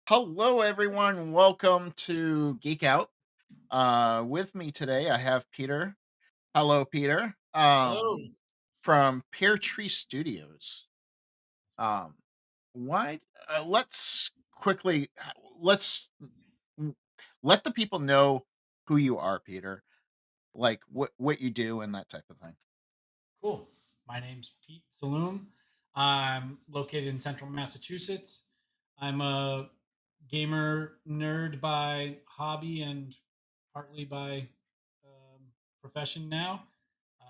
Hello, everyone. Welcome to Geekout. With me today, I have Peter. Hello, Peter. Hello. From Pear Tree Studios. Um, why? Let's quickly let's mm, let the people know who you are, Peter. Like what you do and that type of thing. Cool. My name's Pete Saloom. I'm located in central Massachusetts. I'm a gamer nerd by hobby and partly by profession now.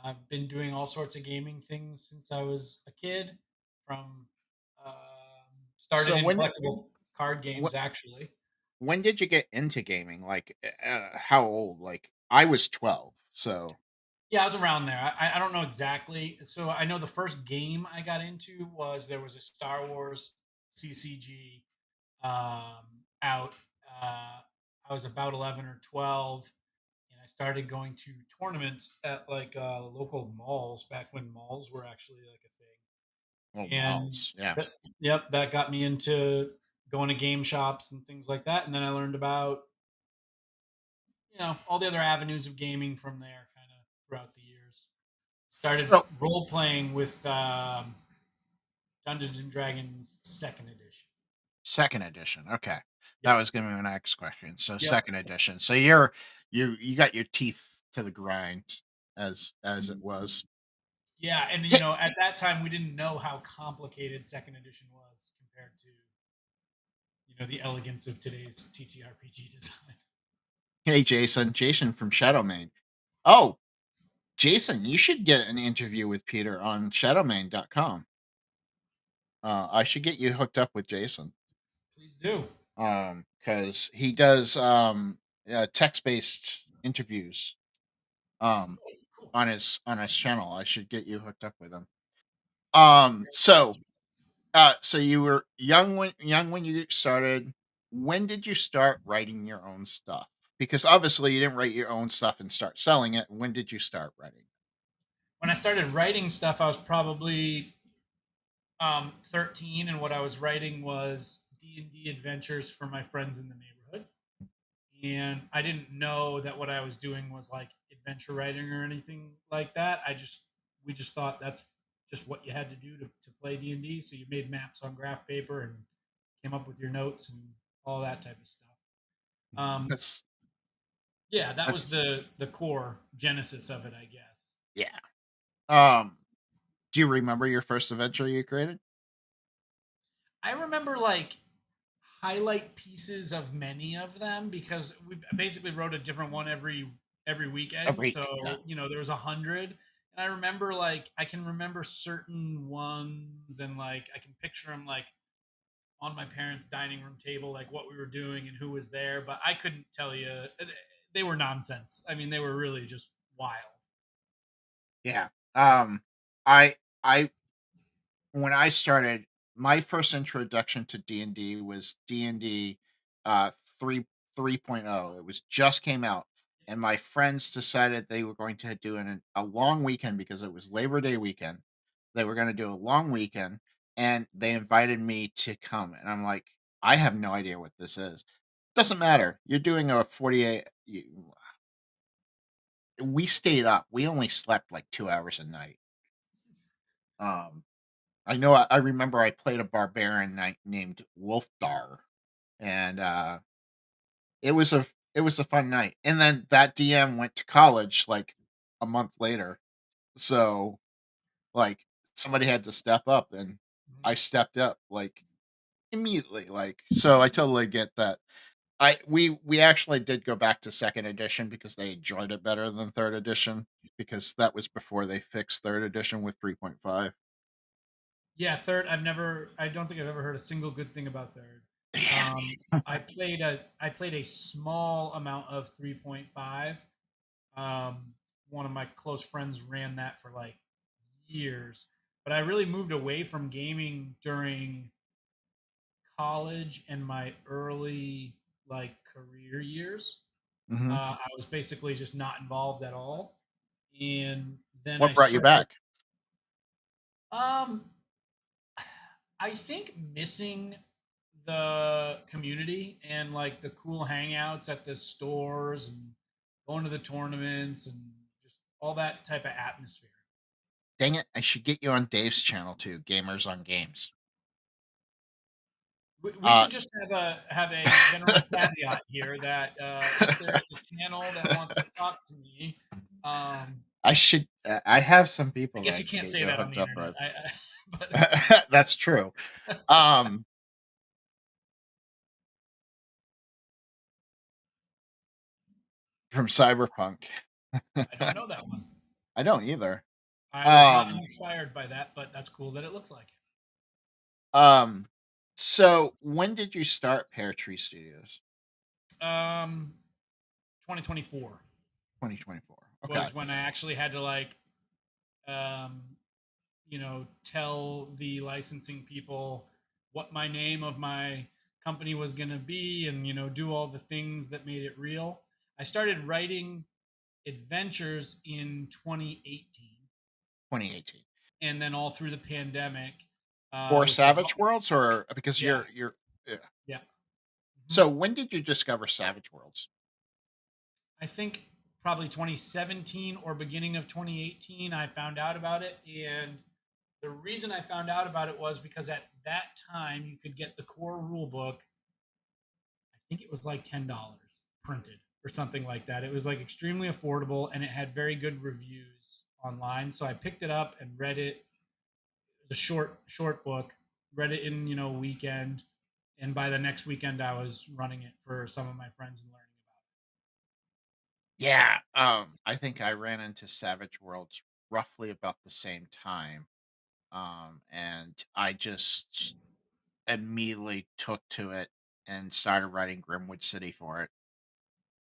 I've been doing all sorts of gaming things since I was a kid, from um, started So in collectible card wh- games, actually. when did you get into gaming? Like, how old? Like, I was 12. So Yeah, I was around there. I don't know exactly. So I know the first game I got into was there was a Star Wars CCG out. I was about 11 or 12, and I started going to tournaments at like local malls back when malls were actually like a oh, thing. And malls. Yeah. yep, that got me into going to game shops and things like that. And then I learned about all the other avenues of gaming from there, kind of throughout the years. Started So role playing with Dungeons and Dragons Second Edition. second edition, okay. That Yep. was gonna be my next question. So Yep. second edition. So you got your teeth to the grind as it was. Yeah, and Hey, at that time we didn't know how complicated Second Edition was compared to the elegance of today's TTRPG design. hey, Jason. Jason from Shadowmane. Oh, Jason, you should get an interview with Peter on shadowmane.com. I should get you hooked up with Jason. Please do. Because he does text-based interviews Cool. on his channel. I should get you hooked up with him. So you were young when you started. When did you start writing your own stuff? Because obviously you didn't write your own stuff and start selling it. When did you start writing? When I started writing stuff, I was probably 13, and what I was writing was D&D adventures for my friends in the neighborhood. And I didn't know that what I was doing was like adventure writing or anything like that. We just thought that's just what you had to do to play D&D. So you made maps on graph paper and came up with your notes and all that type of stuff. Um, That's yeah, that was that's the core genesis of it, I guess. yeah. Um, do you remember your first adventure you created? I remember like highlight pieces of many of them because we basically wrote a different one every A weekend. week. So Yeah. there was 100, and I remember like I can remember certain ones, and like I can picture them like on my parents' dining room table, like what we were doing and who was there. But I couldn't tell you. They were nonsense. I mean, they were really just wild. Yeah. I when I started, my first introduction to D&D was D&D 3 3.0. It was just came out and my friends decided they were going to do a long weekend because it was Labor Day weekend. They were going to do a long weekend and they invited me to come and I'm like, I have no idea what this is. Doesn't matter. You're doing a 48 we stayed up. We only slept like 2 hours a night. Um I remember I played a barbarian knight named Wolfdar, and, it was a fun night, and then that DM went to college, like, a month later, so, like, somebody had to step up, and I Mhm. stepped up, like, immediately, like so I totally get that. We actually did go back to 2nd edition because they enjoyed it better than 3rd edition, because that was before they fixed 3rd edition with 3.5. Yeah, third. I don't think I've ever heard a single good thing about third. I played a small amount of 3.5. Um, One of my close friends ran that for like years, but I really moved away from gaming during college and my early like career years. Mhm. I was basically just not involved at all, and then I What brought you started. back? Um, I think missing the community and like the cool hangouts at the stores and going to the tournaments and just all that type of atmosphere. Dang it, I should get you on Dave's channel too, Gamers on Games. We Uh should just have a general caveat here that if there is a channel that wants to talk to me, um, I have some I people that guess I you can can't get say you that on hooked the up internet. with. But That's true. Um, from Cyberpunk. I don't know that one. I don't either. I was not Um, inspired by that, but that's cool that it looks like um, so when did you start Pear Tree Studios? it. 2024 2024. Okay. was when I actually had to like, um, tell the licensing people what my name of my company was going to be and, do all the things that made it real. I started writing adventures in 2018 2018. and then all through the pandemic, For with the Savage Worlds or because yeah, you're yeah. yeah. Mhm. So when did you discover Savage Worlds? I think probably 2017 or beginning of 2018, I found out about it. And the reason I found out about it was because at that time you could get the core rule book. I think it was like $10 printed or something like that. It was like extremely affordable and it had very good reviews online. So I picked it up and read it. It was a short book. Read it in a weekend, and by the next weekend I was running it for some of my friends and learning about Yeah, I think I ran into Savage Worlds roughly about the same time. And I just immediately took to it and started writing Grimwood City for it.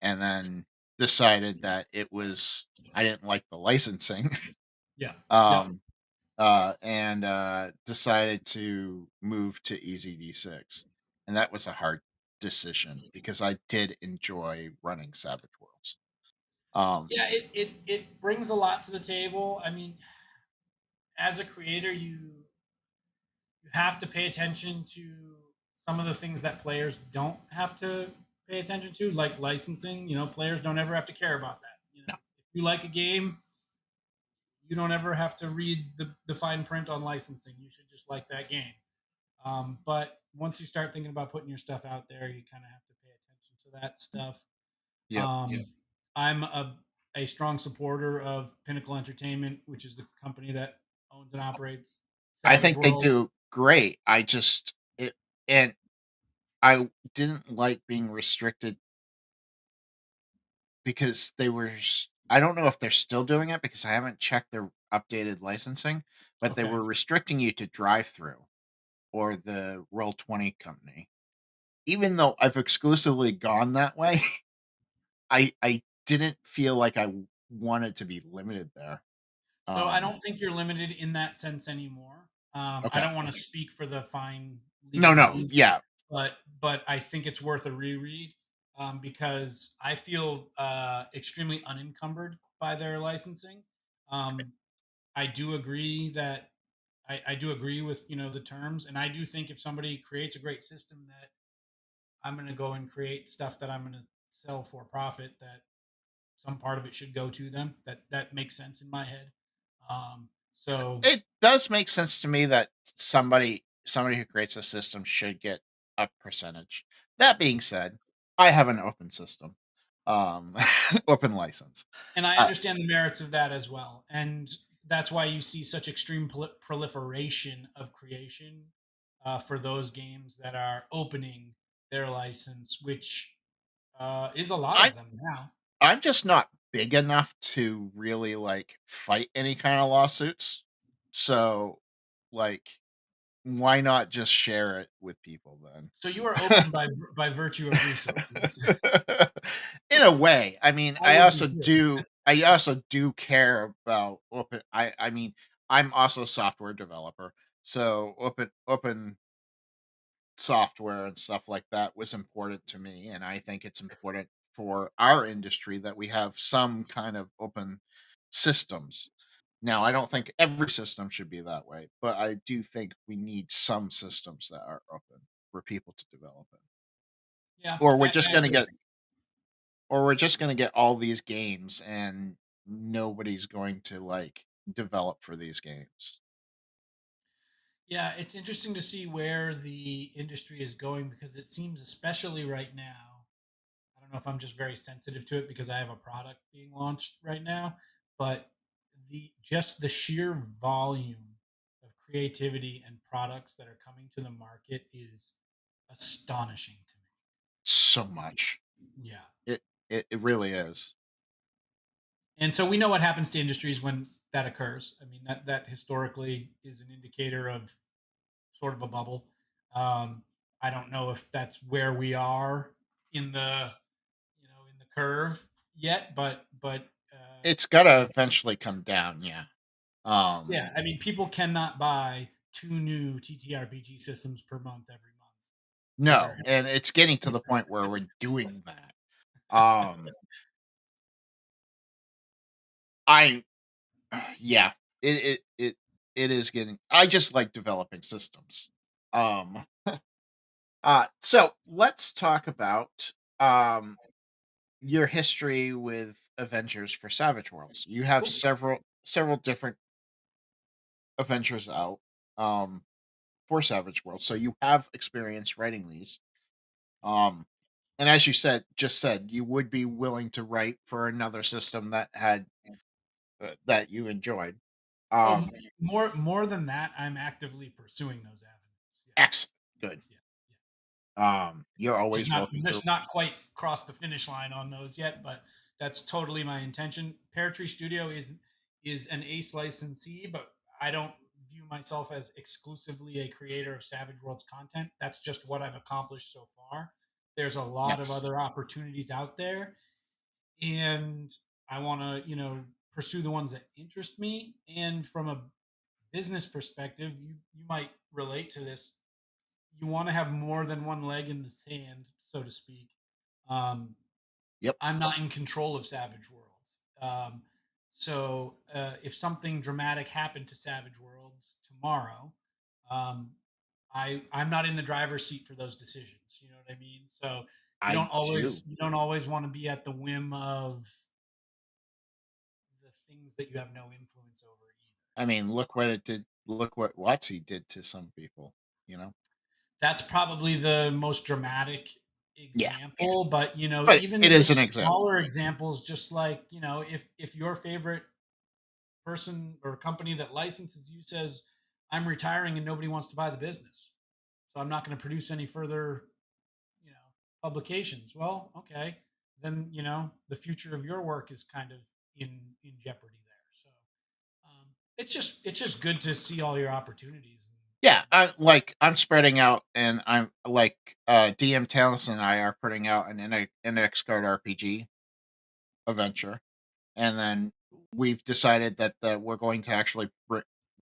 And then decided that it was I didn't like the licensing. it. Yeah. Yep. um and decided to move to Easy D6. And that was a hard decision because I did enjoy running Savage Worlds. Um Yeah, it brings a lot to the table. I mean, as a creator, you have to pay attention to some of the things that players don't have to pay attention to, like licensing. Players don't ever have to care about that. no. If you like a game, you don't ever have to read the fine print on licensing. You should just like that game. But once you start thinking about putting your stuff out there, you kind of have to pay attention to that stuff. Yep. I'm a strong supporter of Pinnacle Entertainment, which is the company that owns and operates I Savage think they Worlds. do great. I just it and I didn't like being restricted because I don't know if they're still doing it because I haven't checked their updated licensing, but they Okay. were restricting you to drive through or the Roll 20 company. Even though I've exclusively gone that way, I didn't feel like wanted to be limited there. So I Um don't think you're limited in that sense anymore. I okay. don't want to speak for the fine No, no. legalese, Yeah. but I think it's worth a reread, because I feel extremely unencumbered by their licensing. Um, I do agree that I do agree with the terms, and I do think if somebody creates a great system that I'm going to go and create stuff that I'm going to sell for profit, that some part of it should go to them. That makes sense in my head. So It does make sense to me that somebody who creates a system should get a percentage. That being said, I have an open system, um, open license. and I Uh, understand the merits of that as well, and that's why you see such extreme proliferation of creation for those games that are opening their license, which is a lot I of them now. I'm just not big enough to really like fight any kind of lawsuits. So, like, why not just share it with people then? So you are open by virtue of resources. In a way, I mean, I would be too. I also do care about open. I mean, I'm also a software developer, so open software and stuff like that was important to me, and I think it's important for our industry that we have some kind of open systems. Now, I don't think every system should be that way, but I do think we need some systems that are open for people to develop it. Yeah, Or we're I just gonna agree. get or we're just gonna get all these games and nobody's going to, like, develop for these games. Yeah, it's interesting to see where the industry is going because it seems, especially right now, I don't know if I'm just very sensitive to it because I have a product being launched right now, but the sheer volume of creativity and products that are coming to the market is astonishing to So much. me. Yeah. It it really is. And so we know what happens to industries when that occurs. I mean, that historically is an indicator of sort of a bubble. Um, I don't know if that's where we are in the in the curve yet, but It's gotta you know, eventually come down, yeah. yeah. I mean, people cannot buy two new TTRPG systems per month every month. Where No, and it's getting to the point where we're doing that. Um, I yeah, it is getting I just like developing systems. Um, so let's talk about, your history with Avengers for Savage Worlds. You have Cool. several different Avengers out, um, for Savage Worlds, so you have experience writing these. Um, and as you said, you would be willing to write for another system that had that you enjoyed. Oh, Um, more than that, I'm actively pursuing those avenues. excellent, good. Yeah, yeah. You're always welcome to. Just not quite crossed the finish line on those yet, but that's totally my intention. Pear Tree Studio is an Ace licensee, but I don't view myself as exclusively a creator of Savage Worlds content. That's just what I've accomplished so far. There's a lot of Yes. other opportunities out there, and I want to, pursue the ones that interest me. And from a business perspective, you might relate to this. You want to have more than one leg in the sand, so to speak. Um, Yep. I'm not in control of Savage Worlds. So if something dramatic happened to Savage Worlds tomorrow, um, I'm not in the driver's seat for those decisions. You know what I mean? So I do. you don't always want to be at the whim of the things that you have no influence over either. I mean, look what it did. Look what Watsy did to some people. You know. That's probably the most dramatic Yeah, example, but but even it is an just example. smaller examples, just like if your favorite person or company that licenses you says, I'm retiring and nobody wants to buy the business, so I'm not going to produce any further you know publications. Well, okay, then the future of your work is kind of in jeopardy there. So it's just good to see all your opportunities Yeah, I'm spreading out, and I'm like DM Talents and I are putting out an NX card RPG adventure, and then we've decided that we're going to actually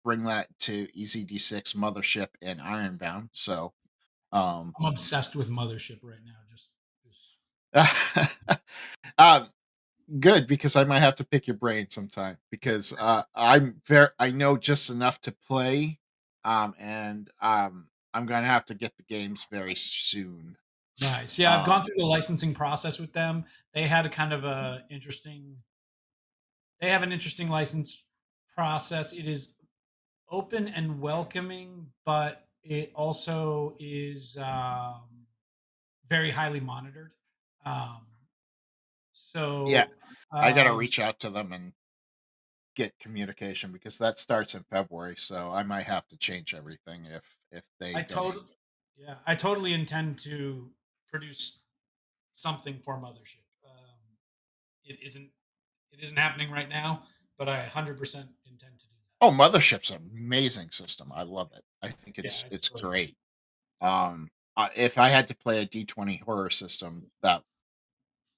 bring that to EZD6 Mothership and Ironbound. So, um, I'm obsessed with Mothership right now. Just um, good, because I might have to pick your brain sometime, because I know just enough to play, and I'm gonna have to get the games very soon. Nice. Yeah, I've gone Um, through the licensing process with them. They had a kind of they have an interesting license process. It is open and welcoming, but it also is very highly monitored. Um, yeah, so I gotta um, reach out to them and get communication, because that starts in February. So I might have to change everything if they I don't. totally, yeah, I totally intend to produce something for Mothership. It isn't it isn't happening right now, but I 100% intend to do Oh, Mothership's an amazing system. I love it. I think that. Yeah, it's it's really good. great. If I had to play a D20 horror system, that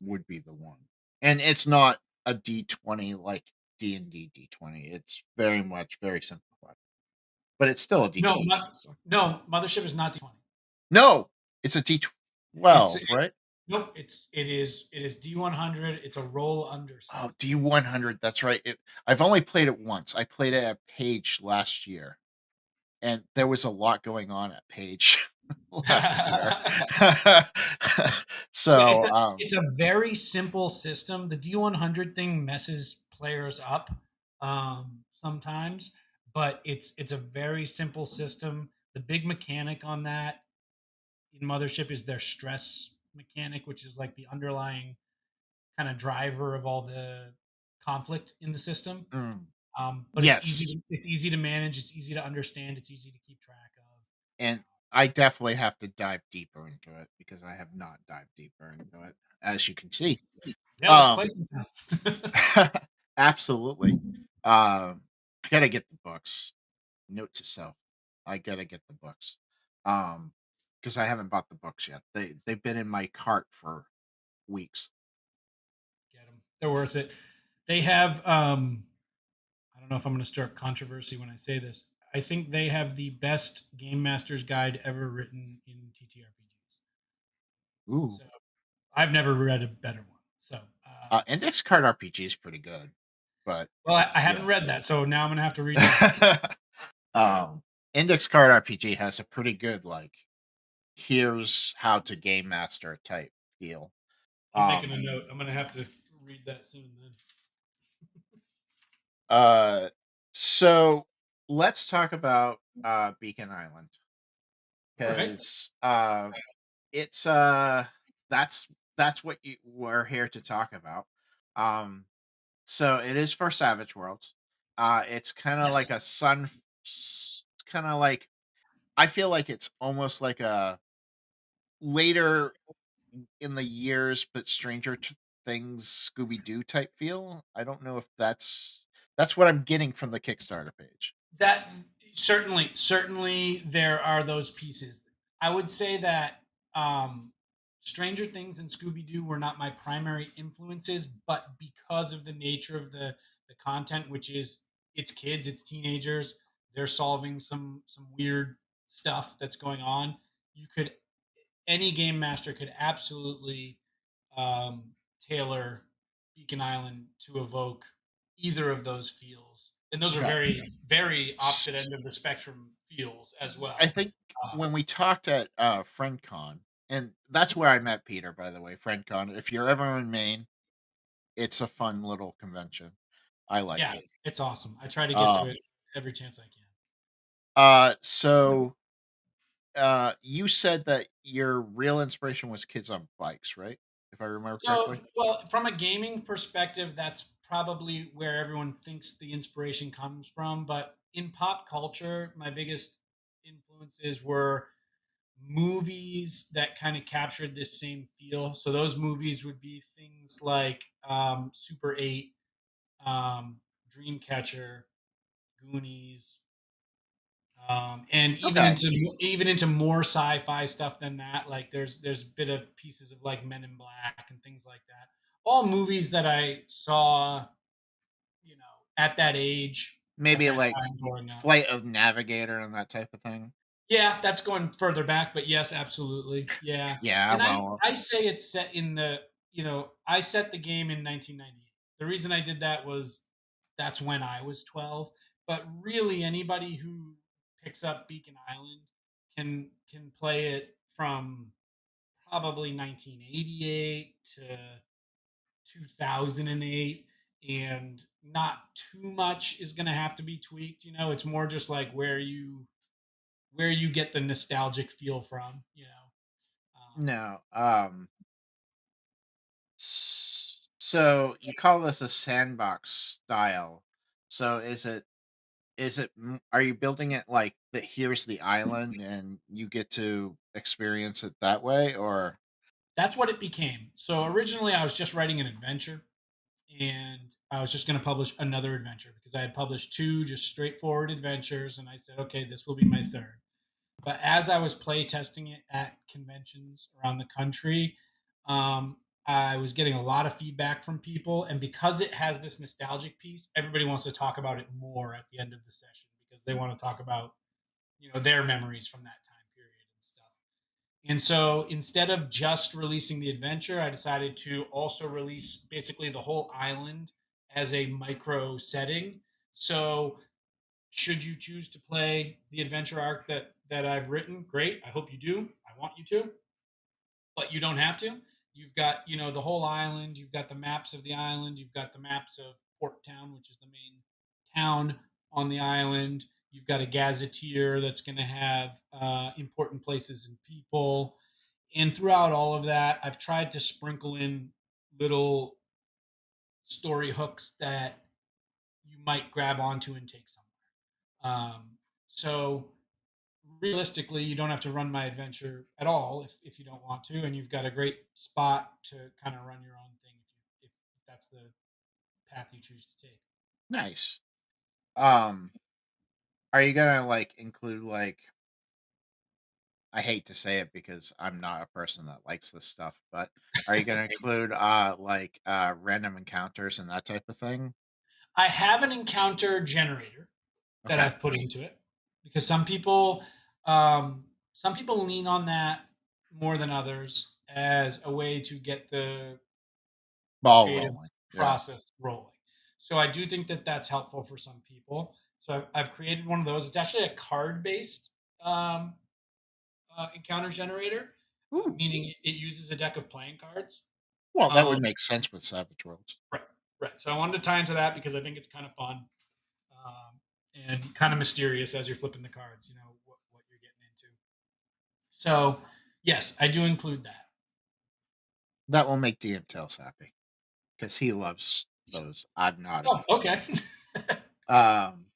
would be the one. And it's not a D20 like D&D D20. It's very much very simplified, but it's still a No, D20 system. no, Mothership is not D20. No, it's a It's D12, right? nope. It is D100. It's a roll under system. Oh, D100. That's right. I've only played it once. I played it at Page last year, and there was a lot going on at Page. last year. Yeah, it's So, a it's a very simple system. The D100 thing messes players up sometimes, but it's a very simple system. The big mechanic on that in Mothership is their stress mechanic, which is like the underlying kind of driver of all the conflict in the system. mm, But yes, it's easy to manage. It's easy to understand. It's easy to keep track of. and I definitely have to dive deeper into it because I have not dived deeper into it, as you can see. Yeah, let's play Um, sometime. absolutely. I gotta get the books. Note to self, I gotta get the books. Um, because I haven't bought the books yet. They've been in my cart for weeks. Get them. They're worth it. They have. I don't know if I'm going to stir up controversy when I say this. I think they have the best game master's guide ever written in TTRPGs. Ooh. So I've never read a better one. So, Index card RPG is pretty good, but well, I haven't yeah. read that, so now I'm going to have to read that. um, Index card RPG has a pretty good like here's how to game master type feel. I'm making Um, a note. I'm going to have to read that soon. Then. uh, so let's talk about Beacon Island All right. because it's that's what we're here to talk about. Um, so it is for Savage Worlds. It's kind of Yes. like a kind of like I feel like it's almost like a later in the years, but Things Scooby Doo type feel. I don't know if that's what I'm getting from the Kickstarter page. That certainly there are those pieces. I would say that Stranger Things and Scooby Doo were not my primary influences, but because of the nature of the content, which is it's kids, it's teenagers, they're solving some weird stuff that's going on. You could any game master could absolutely tailor Beacon Island to evoke either of those feels, and those are Okay. very opposite end of the spectrum feels as I well. think Um, when we talked at FriendCon, and that's where I met Peter, by the way, FriendCon. If you're ever in Maine, it's a fun little convention. I like yeah, it. it's awesome. I try to get to Um, it every chance I can. so you said that your real inspiration was kids on bikes, right? If I remember So, correctly. well, from a gaming perspective, that's probably where everyone thinks the inspiration comes from. But in pop culture, my biggest influences were movies that kind of captured this same feel. So those movies would be things like Super 8, Dreamcatcher, Goonies, and Okay. even into more sci-fi stuff than that. Like there's a bit of pieces of like Men in Black and things like that. All movies that I saw, you know, at that age, at Maybe that like time growing up. Flight of Navigator and that type of thing. Yeah, that's going further back, but yes, absolutely. Yeah. Yeah, And well, I say it's set in the, I set the game in 1998. The reason I did that was that's when I was 12, but really anybody who picks up Beacon Island can play it from probably 1988 to 2008, and not too much is going to have to be tweaked, it's more just like where you get the nostalgic feel from, no. So you call this a sandbox style. So are you building it like that here's the island and you get to experience it that way or That's what it became. So originally, I was just writing an adventure, and I was just going to publish another adventure because I had published two just straightforward adventures, and I said, okay, this will be my third. But as I was play testing it at conventions around the country, I was getting a lot of feedback from people. And because it has this nostalgic piece, everybody wants to talk about it more at the end of the session because they want to talk about, their memories from that time period and stuff. And so instead of just releasing the adventure, I decided to also release basically the whole island as a micro setting. So should you choose to play the adventure arc that that I've written, great. I hope you do. I want you to, but you don't have to. You've got, the whole island. You've got the maps of the island. You've got the maps of Port Town, which is the main town on the island. You've got a gazetteer that's going to have important places and people. And throughout all of that, I've tried to sprinkle in little story hooks that you might grab onto and take somewhere. So realistically, you don't have to run my adventure at all if you don't want to, and you've got a great spot to kind of run your own thing if that's the path you choose to take. Nice. Um, are you gonna like include like I hate to say it because I'm not a person that likes this stuff, but are you gonna include like random encounters and that type of thing? I have an encounter generator that Okay. I've put into it because some people lean on that more than others as a way to get the Ball creative rolling. Yeah. process rolling. So I do think that that's helpful for some people. So I've created one of those. It's actually a card based um, encounter generator, Ooh. meaning it uses a deck of playing cards. Well, that Um, would make sense with Savage Worlds. right, right. So I wanted to tie into that because I think it's kind of fun and kind of mysterious as you're flipping the cards. You know what you're getting into. So yes, I do include that. That will make DM Tails happy because he loves those odd and Oh, oddity. okay. Um,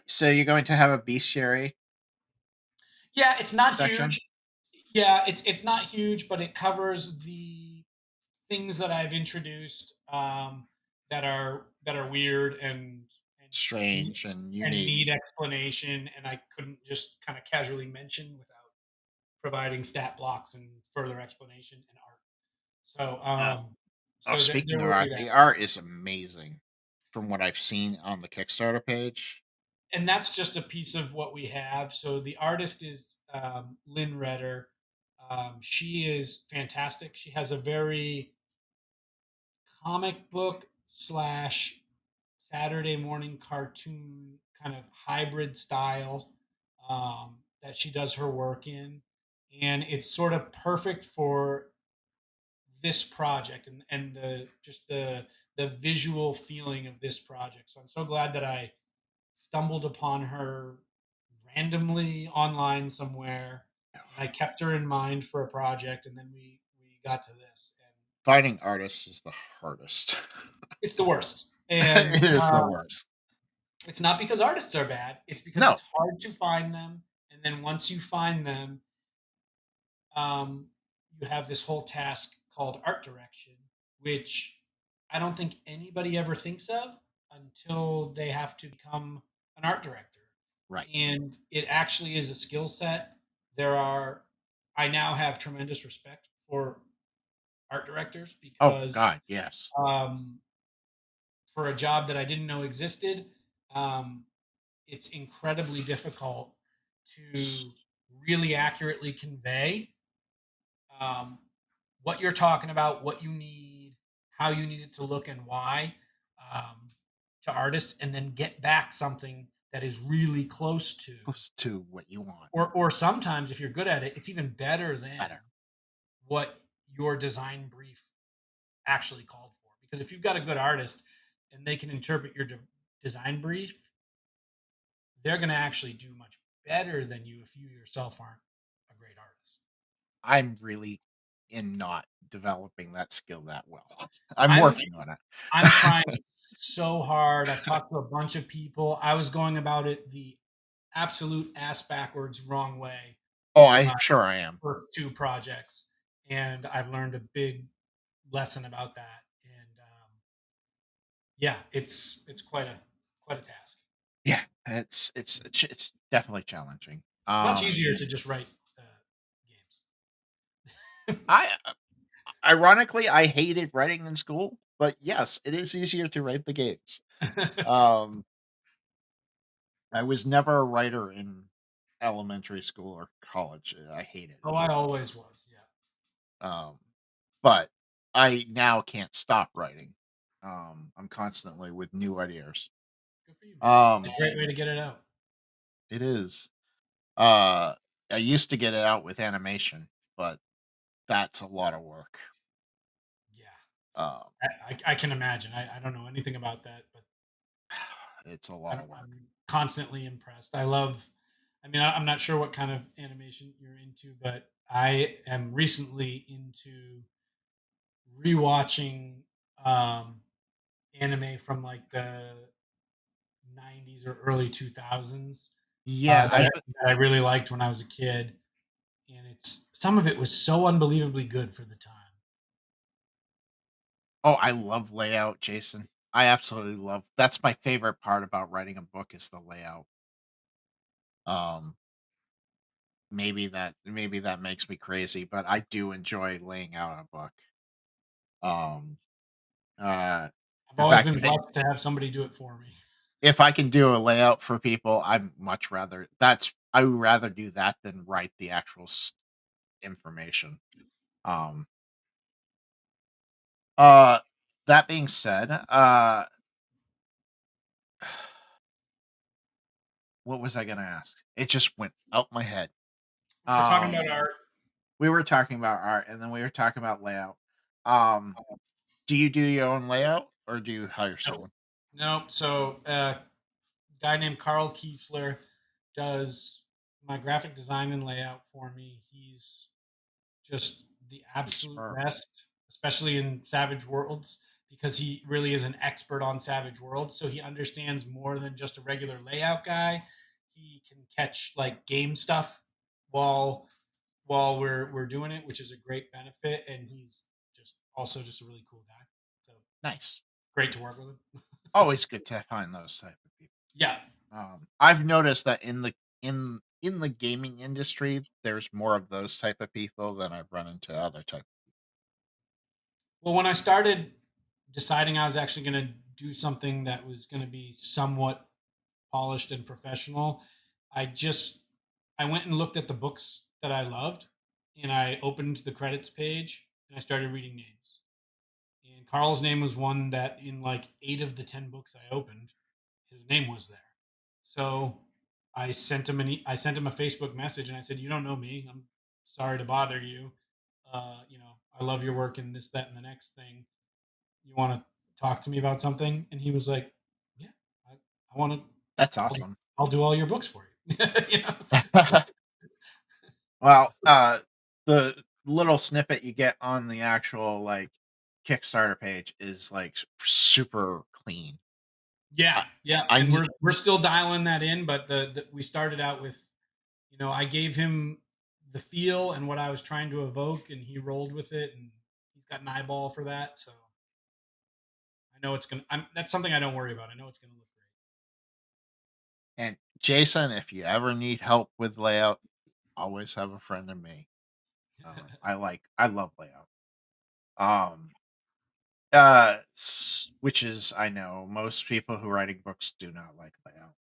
so you're going to have a bestiary Yeah, it's not section? huge. Yeah, it's not huge, but it covers the things that I've introduced that are weird Strange and and unique. need explanation, and I couldn't just kind of casually mention without providing stat blocks and further explanation and art. So, Uh, oh, there speaking of will be art, that, the art is amazing from what I've seen on the Kickstarter page. and that's just a piece of what we have. So the artist is Lynn Redder. She is fantastic. She has a very comic book slash Saturday morning cartoon kind of hybrid style that she does her work in. And it's sort of perfect for this project and the visual feeling of this project. So I'm so glad that I stumbled upon her randomly online somewhere and I kept her in mind for a project and then we got to this and Finding artists is the hardest. it's the worst. And It is the worst. it's not because artists are bad, it's because No, it's hard to find them, and then once you find them, um, you have this whole task called art direction, which I don't think anybody ever thinks of until they have to become an art director, right. and it actually is a skill set. There are I now have tremendous respect for art directors Oh because, God, yes. um, for a job that I didn't know existed, um, it's incredibly difficult S- to really accurately convey um, what you're talking about, what you need, how you need it to look, and why um, to artists, and then get back something that is really close to, Close to what you want. or sometimes if you're good at it, it's even better than Better. what your design brief actually called for. Because if you've got a good artist and they can interpret your design brief, they're going to actually do much better than you if you yourself aren't a great artist. I'm really in not developing that skill that well. I'm I'm working on I'm trying it. so hard. I've talked to a bunch of people. I was going about it the absolute ass backwards wrong way Oh, for my I'm sure I am. first two projects, and I've learned a big lesson about that. And yeah, it's quite a task. Yeah, it's definitely challenging. Much easier to just write games. I ironically I hated writing in school, but yes, it is easier to write the games. Um, I was never a writer in elementary school or college. I hated it. Oh, I always was. Yeah. Um, but I now can't stop writing. I'm constantly with new ideas. Good for you, man. It's Um, a great way to get it out. it is. Uh, I used to get it out with animation, but that's a lot of work. Yeah, Um, I can imagine. I don't know anything about that, but it's a lot of work. I'm constantly impressed. I love. I mean, I'm not sure what kind of animation you're into, but I am recently into rewatching um, anime from like the 90s or early 2000s Yeah, that I really liked when I was a kid, and it's some of it was so unbelievably good for the time. oh, I love layout, Jason. I absolutely love that's my favorite part about writing a book is the layout. Um, maybe that makes me crazy, but I do enjoy laying out a book. Um, uh, I've in always fact, been blessed to have somebody do it for me. if I can do a layout for people, I would rather do that than write the actual information. Um, uh, that being said, what was I gonna ask? It just went out my head. We were talking Um, about art. we were talking about art, and then we were talking about layout. Um, do you do your own layout, or do you hire Nope. someone? Nope. So, guy named Carl Kiesler does my graphic design and layout for me. He's just the He's absolute superb. best, especially in Savage Worlds, because he really is an expert on Savage Worlds. So he understands more than just a regular layout guy. He can catch like game stuff while we're doing it, which is a great benefit. And he's just also just a really cool guy. So Nice. great to work with him. Always good to find those type of people. Yeah. I've noticed that in the gaming industry, there's more of those type of people than I've run into other type. Well, when I started deciding I was actually going to do something that was going to be somewhat polished and professional, I just I went and looked at the books that I loved, and I opened the credits page and I started reading names. And Carl's name was one that in like 8 of the 10 books I opened, his name was there. So I sent him a Facebook message and I said, "You don't know me. I'm sorry to bother you. I love your work and this, that, and the next thing. You want to talk to me about something?" And he was like, "Yeah, I want to. That's I'll, awesome. I'll do all your books for you." you know? Well, the little snippet you get on the actual like Kickstarter page is like super clean. Yeah, I, yeah, I and need we're still dialing that in, but the we started out with, I gave him the feel and what I was trying to evoke, and he rolled with it, and he's got an eyeball for that, so I know it's gonna. That's something I don't worry about. I know it's gonna look and Jason, if you ever need help with layout, always have a friend in me. great. I love layout. Um, which is I know most people who writing books do not like layout.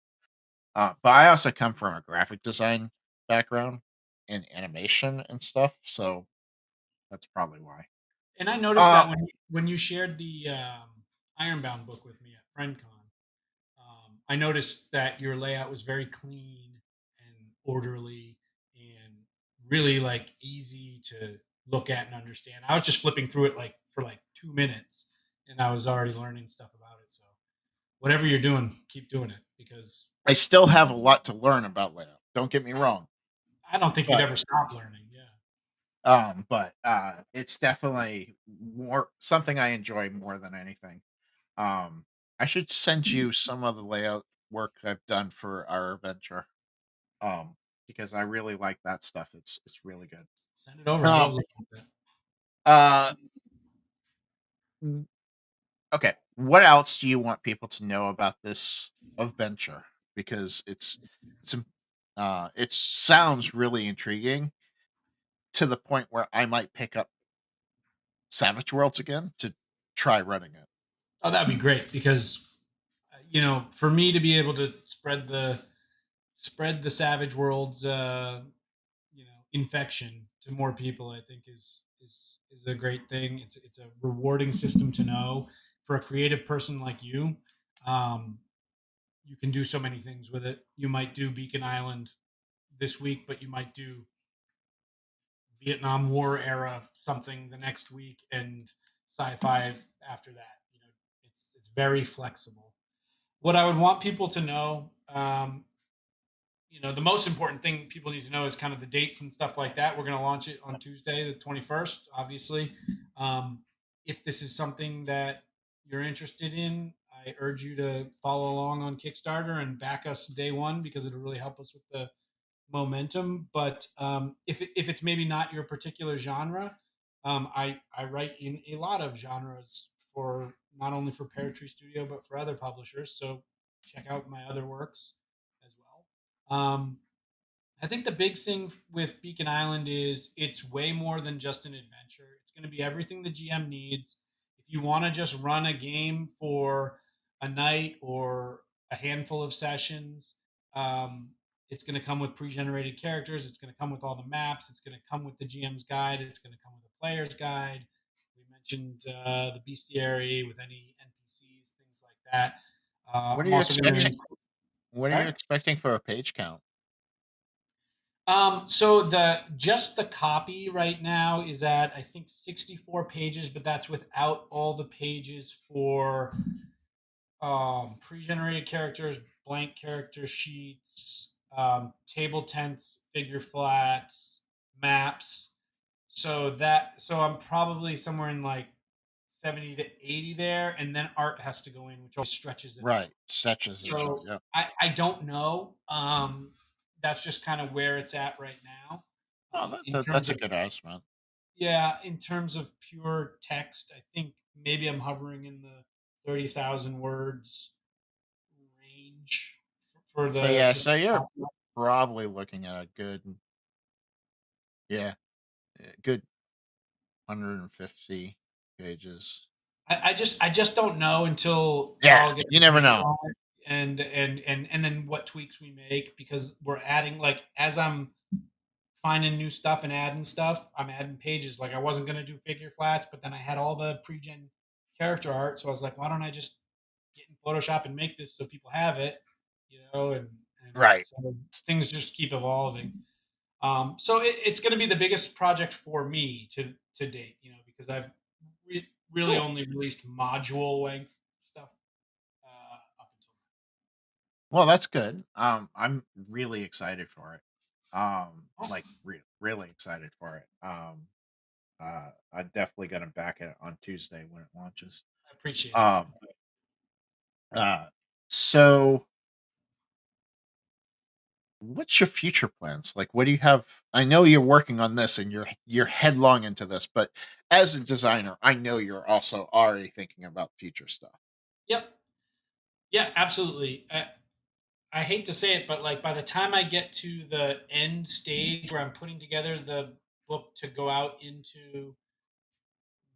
But I also come from a graphic design background and animation and stuff, so that's probably why. And I noticed Uh, that when you shared the Ironbound book with me at FriendCon, I noticed that your layout was very clean and orderly and really like easy to look at and understand. I was just flipping through it like for like 2 minutes, and I was already learning stuff about it. So whatever you're doing, keep doing it because I still have a lot to learn about layout. Don't get me wrong, I don't think you'd but ever stop learning. Yeah. it's definitely more something I enjoy more than anything. Um, I should send you some of the layout work I've done for our adventure. Um, because I really like that stuff. It's really good. Send it over. I Um, love looking at that. uh, mm, okay. What else do you want people to know about this adventure? Because it sounds really intriguing to the point where I might pick up Savage Worlds again to try running it. Oh, that'd be great because for me to be able to spread the Savage Worlds infection to more people, I think is a great thing. It's a rewarding system to know for a creative person like you. Um, you can do so many things with it. You might do Beacon Island this week, but you might do Vietnam War era something the next week and sci-fi after that. It's very flexible. What I would want people to know, the most important thing people need to know is kind of the dates and stuff like that. We're going to launch it on Tuesday, the 21st, obviously. Um, if this is something that you're interested in, I urge you to follow along on Kickstarter and back us day one because it'll really help us with the momentum. But if it's maybe not your particular genre, I write in a lot of genres for not only for Pear Tree Studio but for other publishers. So check out my other works as well. I think the big thing with Beacon Island is it's way more than just an adventure. It's going to be everything the GM needs. If you want to just run a game for a night or a handful of sessions, um, it's going to come with pre-generated characters. It's going to come with all the maps. It's going to come with the GM's guide. It's going to come with a player's guide. We mentioned the bestiary with any NPCs, things like that. What are I'm you also going expecting? to. What are you Sorry. expecting for a page count? So the copy right now is at I think 64 pages, but that's without all the pages for pre-generated characters, blank character sheets, table tents, figure flats, maps. So I'm probably somewhere in like 70 to 80 there, and then art has to go in, which always stretches it out. Right, such as it does. So Yeah. I don't know. That's just kind of where it's at right now. Oh, In that's terms a of good estimate. Yeah, in terms of pure text, I think maybe I'm hovering in the 30,000 words range for So yeah, the so you're copy. probably looking at a good, yeah, good 150 pages. I just don't know until Yeah, Carl gets you his never hands know. on it and then what tweaks we make because we're adding like as I'm finding new stuff and adding stuff. I'm adding pages. Like I wasn't gonna do figure flats, but then I had all the pre-gen character art, so I was like, why don't I just get in Photoshop and make this so people have it, and Right. so things just keep evolving. So it's going to be the biggest project for me to date, because I've really Cool. only released module length stuff up until Well, that's good. I'm really excited for it. now. Like Awesome, really excited for it. I'm definitely gonna back it on Tuesday when it launches. I appreciate that. Um, uh, so what's your future plans? Like, what do you have? I know you're working on this and you're headlong into this, but as a designer, I know you're also already thinking about future stuff. Yep, yeah, absolutely. I hate to say it, but like by the time I get to the end stage where I'm putting together the book to go out into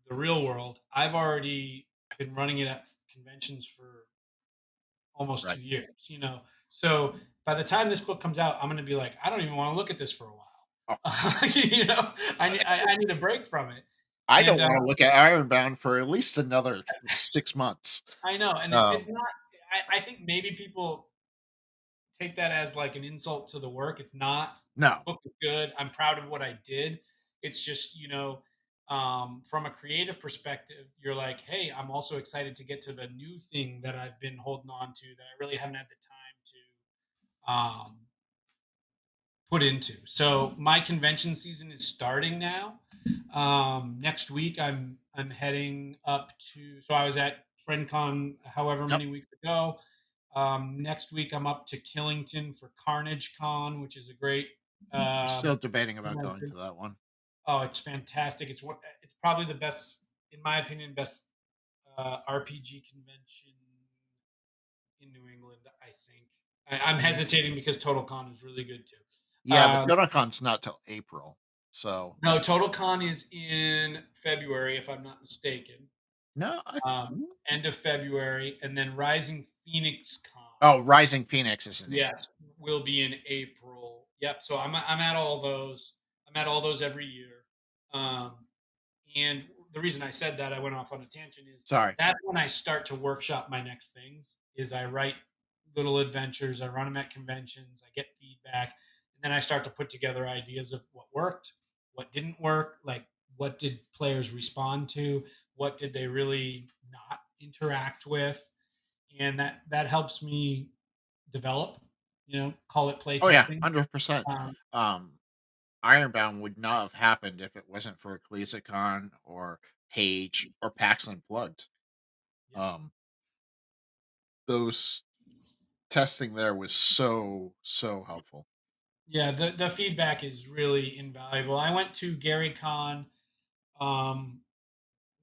the real world, I've already been running it at conventions for almost Right. 2 years. So by the time this book comes out, I'm going to be like, I don't even want to look at this for a while. Oh, I need a break from it. I And don't want to look at Ironbound for at least another 6 months. I know, and it's Um, not. I think maybe people take that as like an insult to the work. It's not. The no, book is good. I'm proud of what I did. It's just, from a creative perspective, you're like, hey, I'm also excited to get to the new thing that I've been holding on to that I really haven't had the time to put into. So my convention season is starting now. Next week, I'm heading up to. So I was at FriendCon however yep. many weeks ago. Next week, I'm up to Killington for Carnage Con, which is a great. I'm still Um, debating about going convention. to that one. Oh, it's fantastic! It's probably the best, in my opinion, best RPG convention in New England. I think I'm hesitating because Total Con is really good too. Yeah, but Um, TotalCon's not till April, so no, Total Con is in February, if I'm not mistaken. no. End of February, and then Rising Phoenix Con. Oh, Rising Phoenix is in April. Yes, will be in April. Yep. So I'm at all those. I'm at all those every year. Um, and the reason I said that I went off on a tangent is Sorry. that's when I start to workshop my next things. Is I write little adventures. I run them at conventions. I get feedback, and then I start to put together ideas of what worked, what didn't work, like what did players respond to, what did they really not interact with, and that helps me develop. Call it play Oh yeah, testing. 100%. Um, Um, Ironbound would not have happened if it wasn't for ColleseCon or Page or PAX Unplugged. yeah, Um, those testing there was so helpful. yeah. The feedback is really invaluable. I went to Gary Con, um,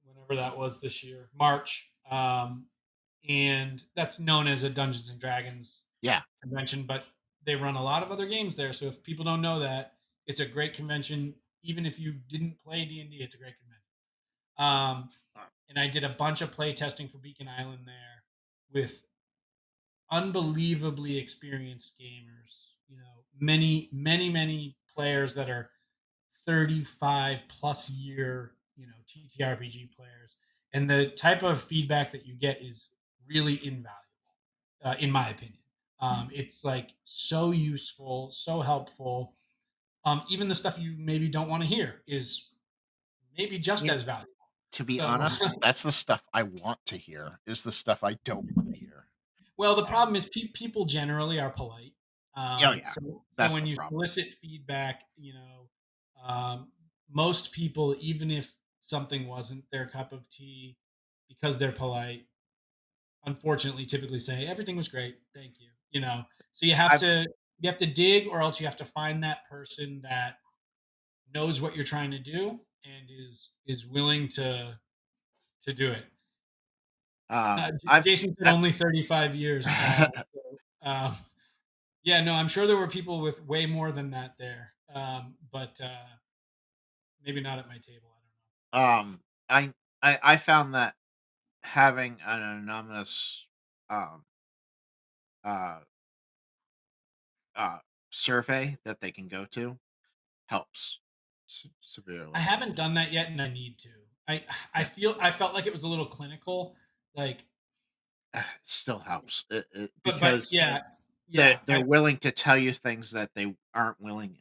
whenever that was this year, March, and that's known as a Dungeons and Dragons Yeah. convention, but they run a lot of other games there. So if people don't know that, it's a great convention. Even if you didn't play D&D, it's a great convention. Um, and I did a bunch of play testing for Beacon Island there with unbelievably experienced gamers. Many players that are 35 plus year, TTRPG players. And the type of feedback that you get is really invaluable, in my opinion. It's like so useful, so helpful. Even the stuff you maybe don't want to hear is maybe just Yeah, as valuable. to be So, honest, that's the stuff I want to hear, is the stuff I don't wanna hear. well, the Um, problem is people generally are polite. oh, yeah, So that's when the you problem. solicit feedback, most people, even if something wasn't their cup of tea, because they're polite, unfortunately, typically say everything was great, thank you. So I've you have to dig, or else you have to find that person that knows what you're trying to do and is willing to do it. I've Jason said I've only 35 years. Um, Yeah, no, I'm sure there were people with way more than that there, but maybe not at my table. I don't know. um, I found that having an anonymous, um, uh, uh, survey that they can go to helps I severely. haven't done that yet, and I need to. I Yeah, I felt like it was a little clinical, like, it still helps, but because yeah, they're yeah, they're willing to tell you things that they aren't willing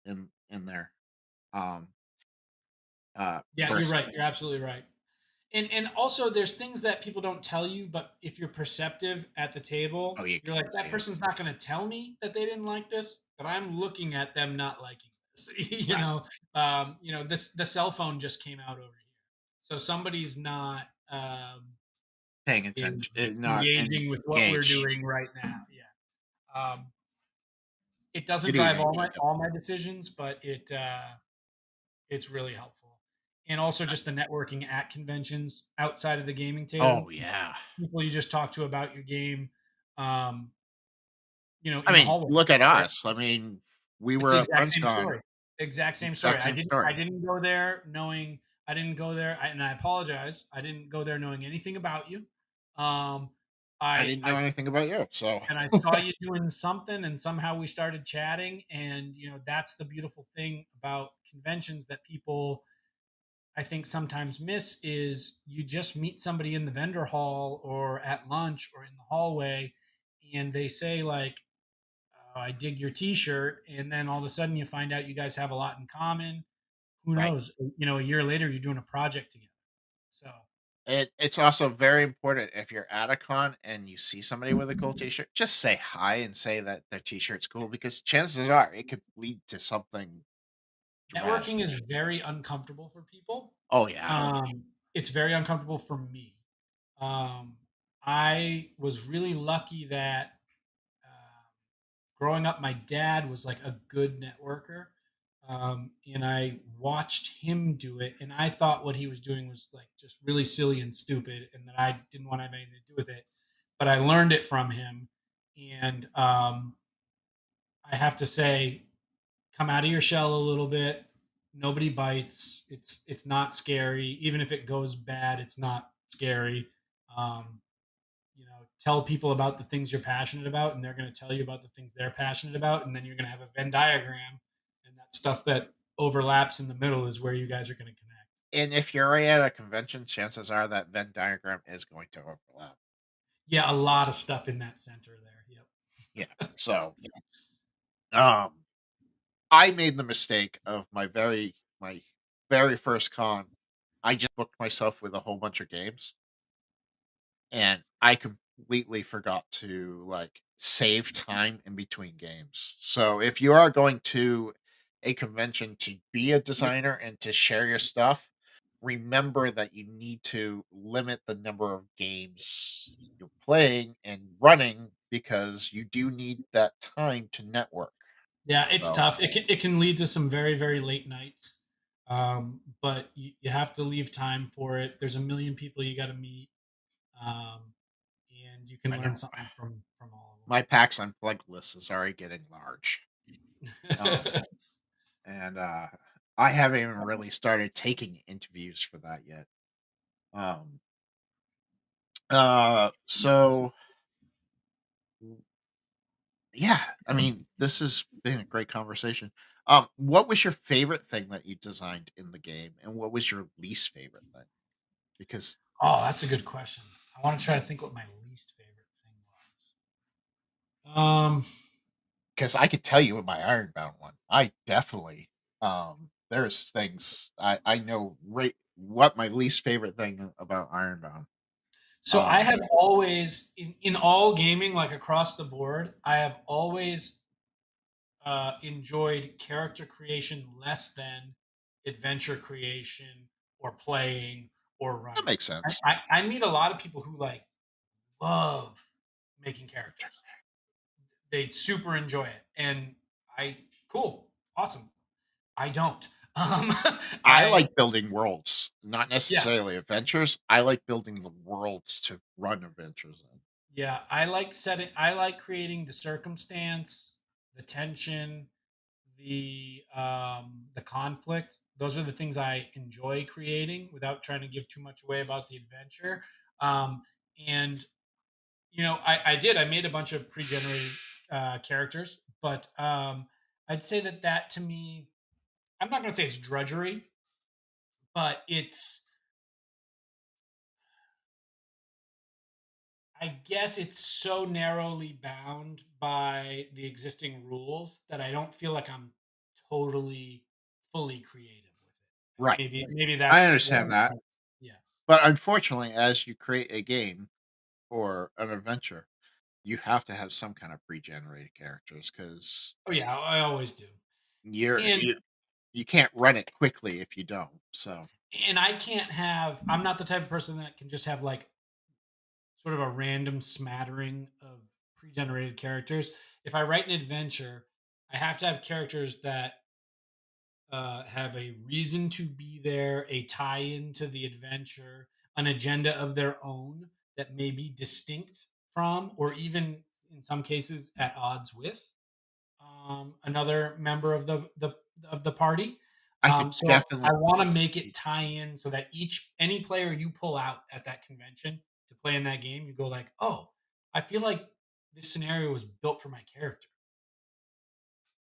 in their, um, yeah. You're right. You're personals. absolutely right. And also, there's things that people don't tell you, but if you're perceptive at the Oh, table, you you're can like, see that it. person's not going to tell me that they didn't like this, but I'm looking at them not liking this. Right. This the cell phone just came out over here, so somebody's not Paying en- attention, not engaging with what we're engaged. doing right now. Yeah, it doesn't Good drive evening, Jacob. all my decisions, but it's really helpful. And also just the networking at conventions outside of the gaming Oh, table, yeah. people you just talk to about your game, um, I in the mean, hallway, look at right? us. I mean, we It's the were at exact same FriendsCon, story. Exact same story. exact same I story. didn't go there knowing I didn't go there, and I apologize. I didn't go there knowing anything about you. Um, I didn't know I anything about you, so and I saw you doing something, and somehow we started chatting, and that's the beautiful thing about conventions that people I think sometimes miss is you just meet somebody in the vendor hall or at lunch or in the hallway, and they say like, "Oh, I dig your t-shirt," and then all of a sudden you find out you guys have a lot in common. Who right. knows? A year later you're doing a project together. So It's also very important if you're at a con and you see somebody with a cool T-shirt, just say hi and say that their T-shirt's cool because chances are it could lead to something dramatic. networking is very uncomfortable for people. Oh, yeah. It's very uncomfortable for me. Um, I was really lucky that growing up, my dad was like a good networker. And I watched him do it, and I thought what he was doing was like just really silly and stupid, and that I didn't want to have anything to do with it. But I learned it from him, and I have to say, come out of your shell a little bit. Nobody bites. It's not scary. Even if it goes bad, it's not scary. Um, Tell people about the things you're passionate about, and they're going to tell you about the things they're passionate about, and then you're going to have a Venn diagram, and that stuff that overlaps in the middle is where you guys are going to connect. And if you're already at a convention, chances are that Venn diagram is going to overlap. Yeah, a lot of stuff in that center there. Yep. Yeah. So, um, I made the mistake of my very first con. I just booked myself with a whole bunch of games, and I completely forgot to, like, save time in between games. So, if you are going to a convention to be a designer and to share your stuff, remember that you need to limit the number of games you're playing and running because you do need that time to network. Yeah, it's So, tough. It can lead to some very, very late nights, but you have to leave time for it. There's a million people you gotta meet, um, and you can I learn know something from all my PAX Unplugged list is already getting large. Um, of them. and I haven't even really started taking interviews for that yet. Um, so yeah, I mean, this has been a great conversation. What was your favorite thing that you designed in the game, and what was your least favorite thing? Because Oh, that's a good question. I wanna try to think what my least favorite thing was. because I could tell you in my Ironbound one, I definitely there's things I know right what my least favorite thing about Ironbound. So I Um, have always in all gaming, like, across the board, I have always enjoyed character creation less than adventure creation or playing or that running. makes sense. I meet a lot of people who like love making characters. They super enjoy it, and I cool, awesome. I don't. Um, I I like building worlds, not yeah necessarily adventures. I like building the worlds to run adventures in. yeah I like setting. I like creating the circumstance, the tension, the conflict. Those are the things I enjoy creating without trying to give too much away about the adventure. Um, and I made a bunch of pre-generated characters, but I'd say that to me, I'm not going to say it's drudgery, but I guess it's so narrowly bound by the existing rules that I don't feel like I'm totally fully creative with it. Right. Maybe I that's understand that. yeah. But unfortunately, as you create a game or an adventure, you have to have some kind of pre-generated characters because Oh yeah, I always do. you're And you you can't run it quickly if you don't. So I can't have. I'm not the type of person that can just have like sort of a random smattering of pre-generated characters. If I write an adventure, I have to have characters that have a reason to be there, a tie-in to the adventure, an agenda of their own that may be distinct from, or even in some cases at odds with another member of the party. I could So I definitely want to make it see tie in so that any player you pull out at that convention to play in that game, you go like, oh, I feel like this scenario was built for my character.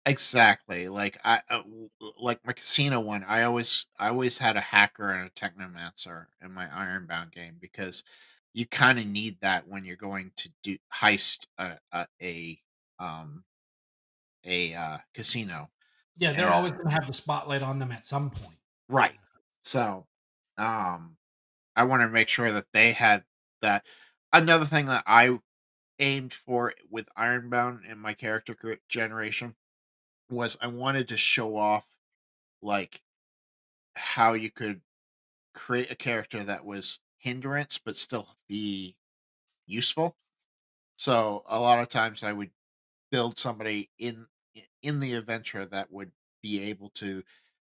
exactly like like my casino one. I always had a hacker and a technomancer in my Ironbound game because you kind of need that when you're going to do heist um casino. Yeah, they're And always going to have the spotlight on them at some point. right. So, um, I wanted to make sure that they had that. Another thing that I aimed for with Ironbound in my character generation was I wanted to show off like how you could create a character that was hindrance but still be useful. So a lot of times I would build somebody in the adventure that would be able to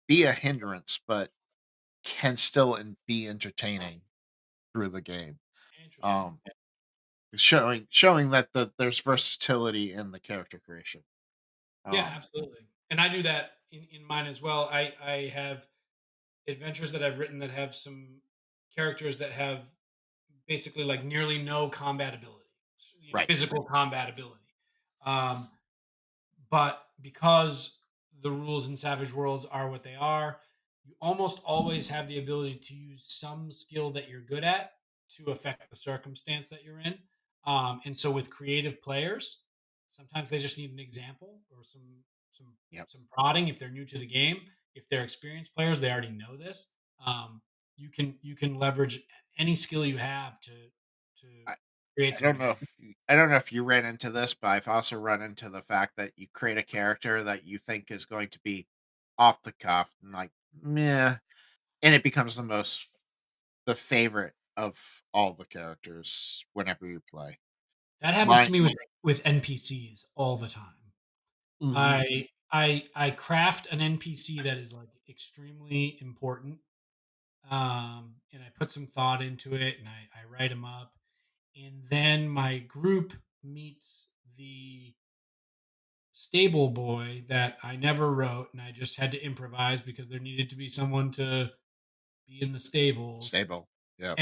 be a hindrance but can still be entertaining through the game. Interesting. Um, showing that there's versatility in the character creation. Yeah, Um, absolutely. And I do that in mine as well. I have adventures that I've written that have some characters that have basically like nearly no combat ability, right. physical combat ability. Um, but because the rules in Savage Worlds are what they are, you almost always have the ability to use some skill that you're good at to affect the circumstance that you're in. And so with creative players, sometimes they just need an example or some some Yep. some prodding if they're new to the game. If they're experienced players, they already know this. You can leverage any skill you have to I create I don't something know good. if I don't know if you ran into this, but I've also run into the fact that you create a character that you think is going to be off the cuff and like meh, and it becomes the favorite of all the characters whenever you play. That happens to My me with NPCs all the time. Mhm. I craft an NPC that is like extremely important, and I put some thought into it, and I write them up, and then my group meets the stable boy that I never wrote, and I just had to improvise because there needed to be someone to be in the stables, Stable. Yep.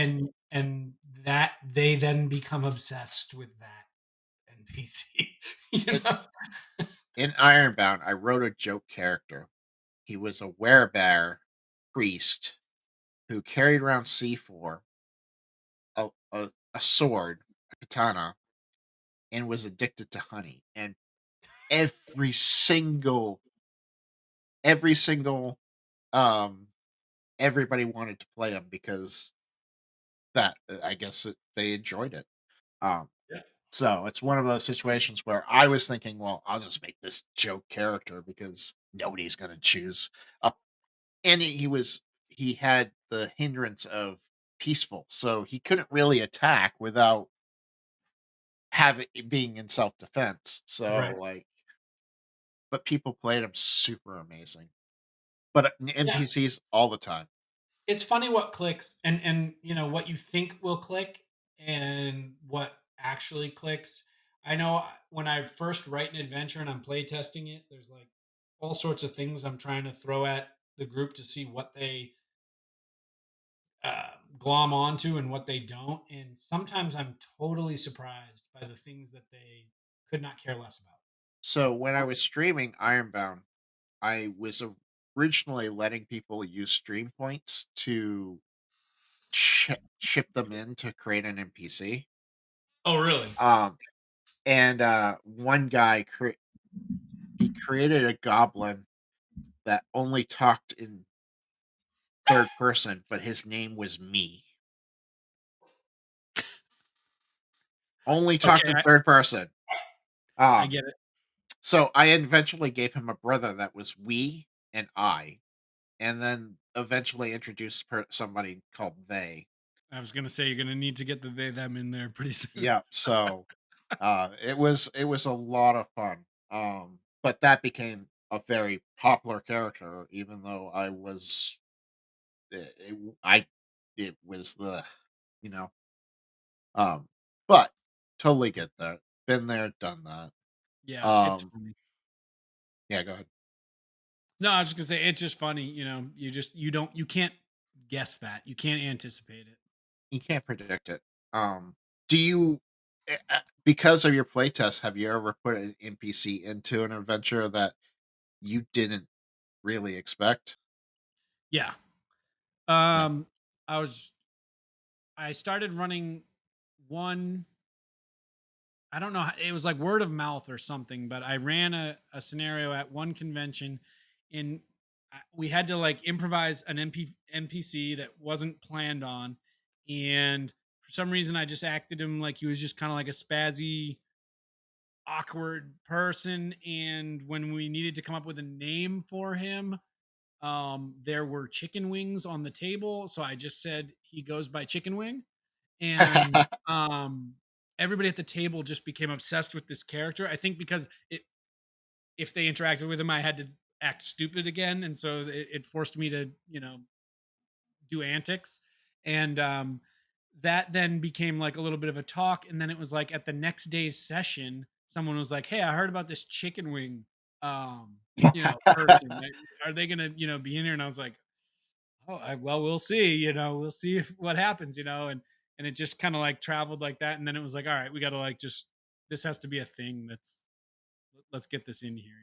and that they then become obsessed with that NPC. you It, know? in Ironbound, I wrote a joke character. He was a werebear priest who carried around C4, a sword, a katana, and was addicted to honey. And every single every single um everybody wanted to play him because I guess they enjoyed it. Um Yeah. so it's one of those situations where I was thinking, well, I'll just make this joke character because nobody's going to choose a and he had the hindrance of peaceful, so he couldn't really attack without having being in self-defense. So Right. like but people played him super amazing. But Yeah. NPCs all the time. It's funny what clicks and what you think will click and what actually clicks. I know when I first write an adventure and I'm play testing it, there's like all sorts of things I'm trying to throw at the group to see what they uh, glom onto and what they don't. And sometimes I'm totally surprised by the things that they could not care less about. So when I was streaming Ironbound, I was originally letting people use stream points to chip them in to create an NPC. Oh, really? Um, and one guy he created a goblin that only talked in third person, but his name was me. Only talked Okay, in I, third person. I Um, get it. so I eventually gave him a brother that was we and I, and then eventually introduced somebody called they. I was gonna say you're gonna need to get the they them in there pretty soon. Yeah, so it was a lot of fun. But that became a very popular character, even though I was I it was the you know um but totally get that. Been there, done that. Yeah, it's Um funny. yeah, go ahead. No, I was just gonna say it's just funny. You can't guess that. You can't anticipate it. You can't predict it. Do you because of your playtest, have you ever put an NPC into an adventure that you didn't really expect? Yeah. Yeah. Um, I was I started running one. I don't know. It was like word of mouth or something, but I ran a scenario at one convention, and we had to like improvise an NPC that wasn't planned on, and for some reason I just acted him like he was just kind of like a spazzy, awkward person. And when we needed to come up with a name for him, there were chicken wings on the table, so I just said he goes by Chicken Wing, and everybody at the table just became obsessed with this character. I think because if they interacted with him, I had to act stupid again, and so it forced me to do antics, and that then became like a little bit of a talk. And then it was like at the next day's session, someone was like, "Hey, I heard about this chicken wing, person. Are they gonna be in here?" And I was like, "Oh, well, we'll see. We'll see if what happens. And it just kind of like traveled like that, and then it was like, all right, we got to like just this has to be a thing. Let's get this in here.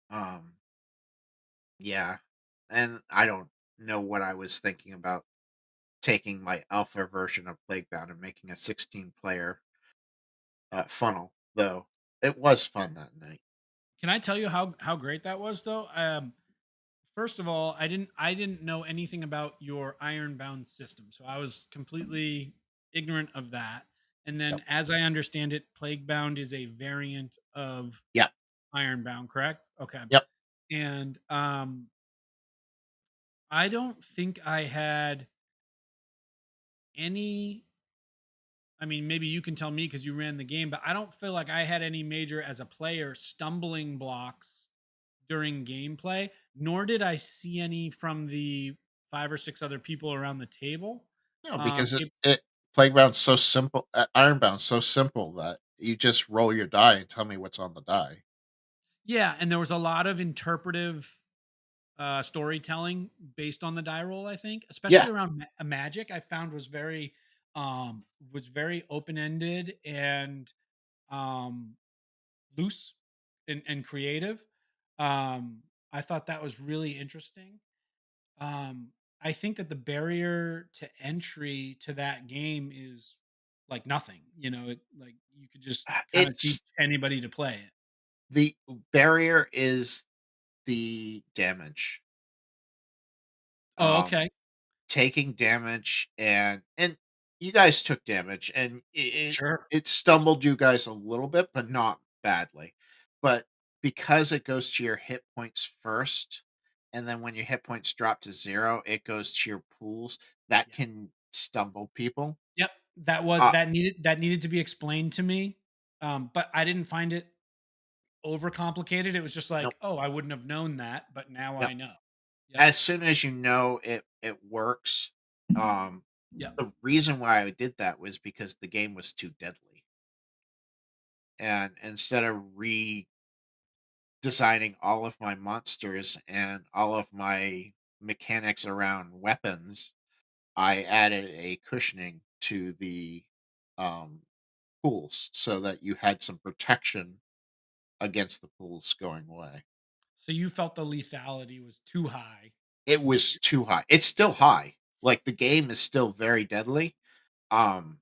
um Yeah, and I don't know what I was thinking about taking my alpha version of Plaguebound and making a 16 player funnel, though it was fun that night. Can I tell you how great that was though? First of all, I didn't know anything about your ironbound system, so I was completely ignorant of that. And Yep. then, as I understand it, plaguebound is a variant of Yep. ironbound, correct? Okay. Yep. And I don't think I had any. I mean, maybe you can tell me because you ran the game, but I don't feel like I had any major as a player stumbling blocks during gameplay, nor did I see any from the 5 or 6 other people around the table. No, because It it Playground's so simple, Ironbound's so simple that you just roll your die and tell me what's on the die. Yeah, and there was a lot of interpretive, storytelling based on the die roll, I think, Yeah. especially around magic, I found um, was very open-ended and, um, loose and creative. Um, I thought that was really interesting. Um, I think that the barrier to entry to that game is like nothing. Like you could just kind of teach It's anybody to play it. the barrier is the damage. Oh, Um, okay. Taking damage, and you guys took damage, and Sure. it stumbled you guys a little bit, but not badly. But because it goes to your hit points first, and then when your hit points drop to 0, it goes to your pools, that Yeah. can stumble people. Yep. Uh, That needed to be explained to me. But I didn't find it overcomplicated. It was just nope, like, oh, I wouldn't have known that, but now yep. I know. Yep. As soon as you know it works, um, Yep. the reason why I did that was because the game was too deadly, and instead of redesigning all of my monsters and all of my mechanics around weapons, I added a cushioning to the um, pools so that you had some protection against the pools going away. So you felt the lethality was too high. It was too high. It's still high. Like the game is still very deadly. Um,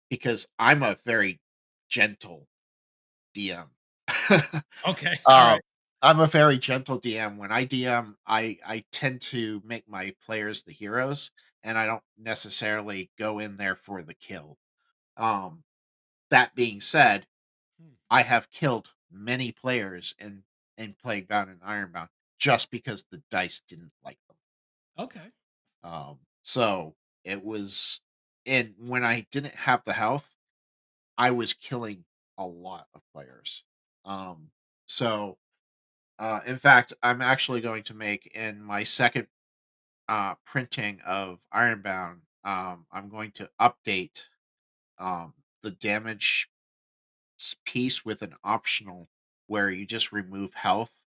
because I'm a very gentle DM. Okay. All um, right. I'm a very gentle DM. When I DM, I tend to make my players the heroes, and I don't necessarily go in there for the kill. Um, that being said, Hmm. I have killed many players in Plaguebound and Ironbound just because the dice didn't like them. Okay. So it was, and when I didn't have the health, I was killing a lot of players. Um, so in fact, I'm actually going to make in my second printing of Ironbound. I'm going to update um, the damage piece with an optional where you just remove health,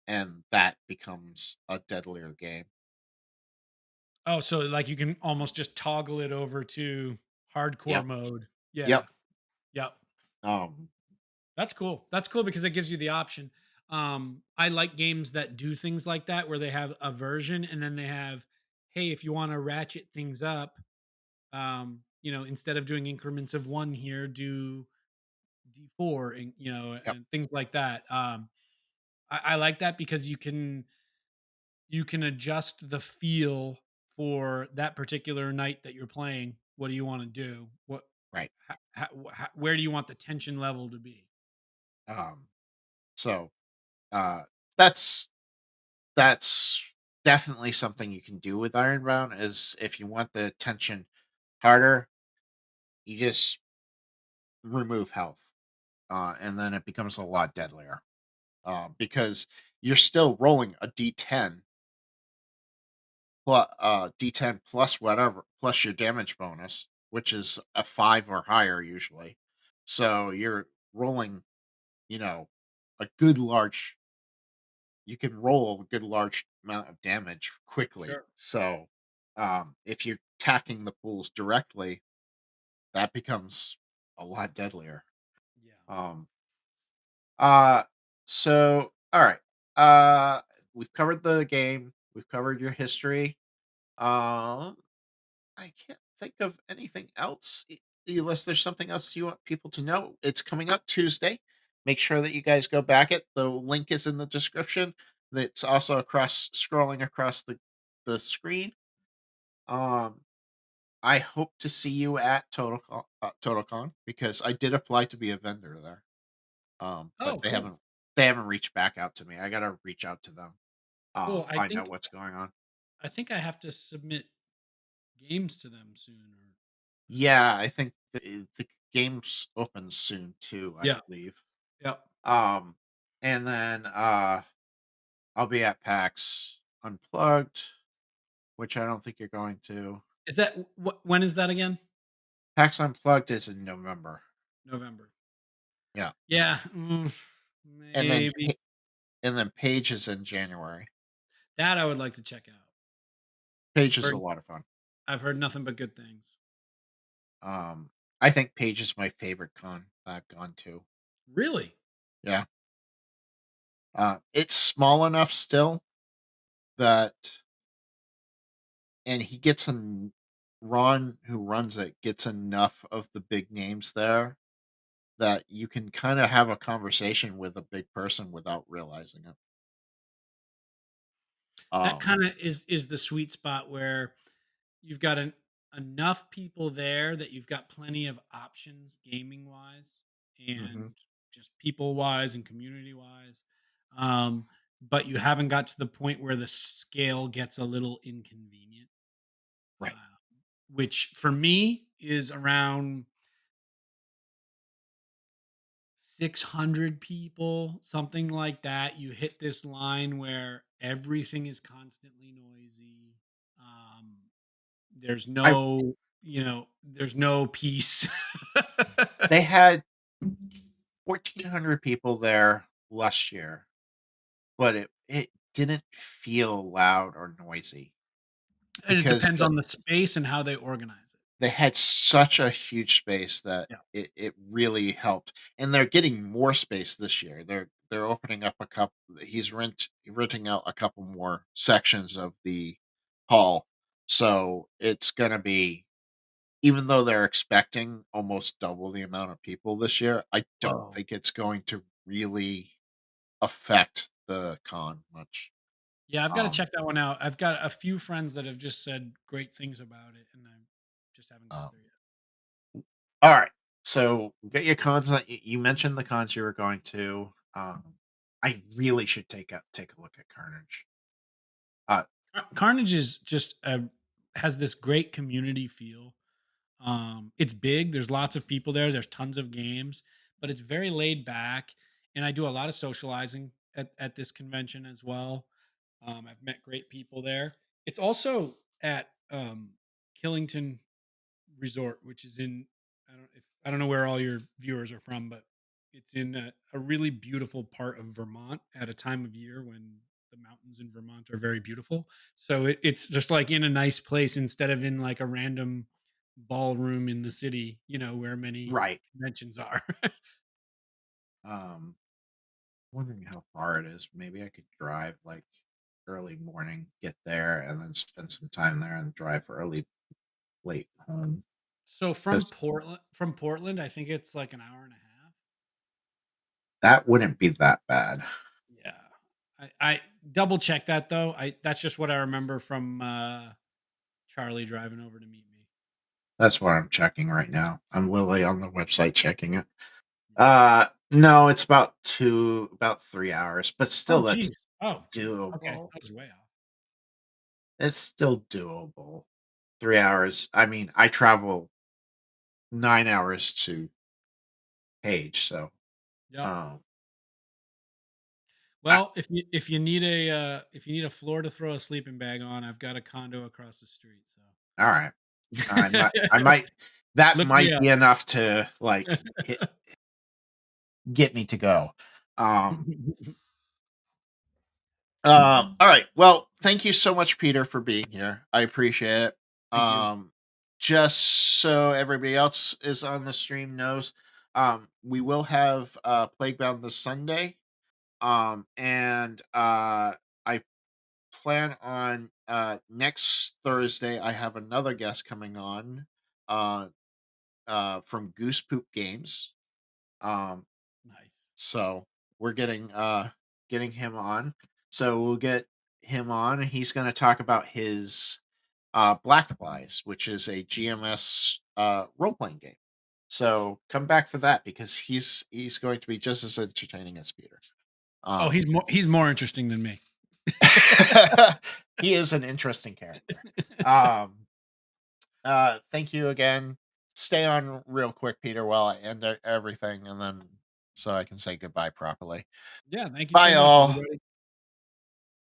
and that becomes a deadlier game. Oh, so, like, you can almost just toggle it over to hardcore Yep. mode. Yep. Yeah. Yep. Um, That's cool. That's cool because it gives you the option. I like games that do things like that where they have a version and then they have, hey, if you wanna ratchet things up, instead of doing increments of 1 here, do D4 and, yep. and things like that. I like that because you can adjust the feel for that particular night that you're playing. What do you want to do? Right. Where do you want the tension level to be? Um, so uh, that's that's definitely something you can do with Ironbound. Is if you want the tension harder, you just remove health, and then it becomes a lot deadlier. Because you're still rolling a D10 plus D10 plus whatever plus your damage bonus, which is a 5 or higher usually. So you're rolling, you know, a good large. You can roll a good large amount of damage quickly. Sure. So if you're attacking the pools directly, that becomes a lot deadlier. Yeah. Um, uh, so all right, we've covered the game. We've covered your history. Um, I can't think of anything else unless there's something else you want people to know. It's coming up Tuesday. make sure that you guys go back it. The link is in the description. That's also across scrolling across the screen. Um, I hope to see you at TotalCon because I did apply to be a vendor there. But Oh, cool. they haven't reached back out to me. I gotta reach out to them. Cool. Find out what's going on. I think I have to submit games to them soon. Or Yeah, I think the game's open soon too, I yeah, believe. yeah. Um, and then I'll be at PAX Unplugged, which I don't think you're going to. Is that when is that again? PAX Unplugged is in November. November. Yeah, Yeah, and then maybe Page is in January. that I would like to check out. Page I've is a heard lot of fun. I've heard nothing but good things. Um, I think Page is my favorite con I've gone to. Really? Yeah, it's small enough still that, and he gets an Ron, who runs it, gets enough of the big names there that you can kind of have a conversation with a big person without realizing it. That Um, kind of is the sweet spot where you've got enough people there that you've got plenty of options gaming wise mhm, and just people wise and community wise. Um, but you haven't got to the point where the scale gets a little inconvenient, right. which for me is around 600 people, something like that. You hit this line where everything is constantly noisy. Um, there's I no, there's no peace. They had 1,400 people there last year, but it didn't feel loud or noisy And it because depends on the space and how they organize it. they had such a huge space that Yeah. it really helped, and they're getting more space this year. They're opening up a couple. He's renting out a couple more sections of the hall, so it's gonna be, even though they're expecting almost double the amount of people this year, I don't Whoa. think it's going to really affect the con much. Yeah, I've got to Um, check that one out. I've got a few friends that have just said great things about it, and I just haven't got um, there yet. all right. So get your cons that you mentioned the cons you were going to. I really should take a look at Carnage. Uh, Carnage is just has this great community feel. It's big. There's lots of people there. There's tons of games, but it's very laid back. And I do a lot of socializing at this convention as well. I've met great people there. It's also at Killington Resort, which is in I don't know where all your viewers are from, but it's in a really beautiful part of Vermont at a time of year when the mountains in Vermont are very beautiful. So it's just like in a nice place instead of in like a random ballroom in the city, where many right. conventions are. Um, Wondering how far it is. Maybe I could drive like early morning, get there, and then spend some time there and drive early, late home. So Because from Portland, I think it's like an hour and a half. that wouldn't be that bad. Yeah. I double check that though. I That's just what I remember from Charlie driving over to meet me. That's what I'm checking right now. I'm literally on the website checking it. Yeah. No, it's about 3 hours, but Oh, still, geez. that's Oh, okay. doable. I was way off. It's still doable. 3 hours. I mean, I travel 9 hours to Page, so Yep. um, I, Well, if you need a floor to throw a sleeping bag on, I've got a condo across the street. So all right. I might. That look me might up. be enough to like get me to go. Um, all right. Well, thank you so much, Peter, for being here. I appreciate it. Thank you. Um, just so everybody else is on the stream knows, we will have Plaguebound this Sunday. And I plan on next Thursday. I have another guest coming on uh, from Goose Poop Games. Um, Nice. So we're getting him on. So we'll get him on, and he's going to talk about his Black Flies, which is a GMS role playing game. So come back for that because he's going to be just as entertaining as Peter. Oh, Um, he's more interesting than me. he is an interesting character. Um, thank you again. Stay on real quick, Peter, while I end everything, and then so I can say goodbye properly. Yeah, thank you so Bye, much, all. everybody.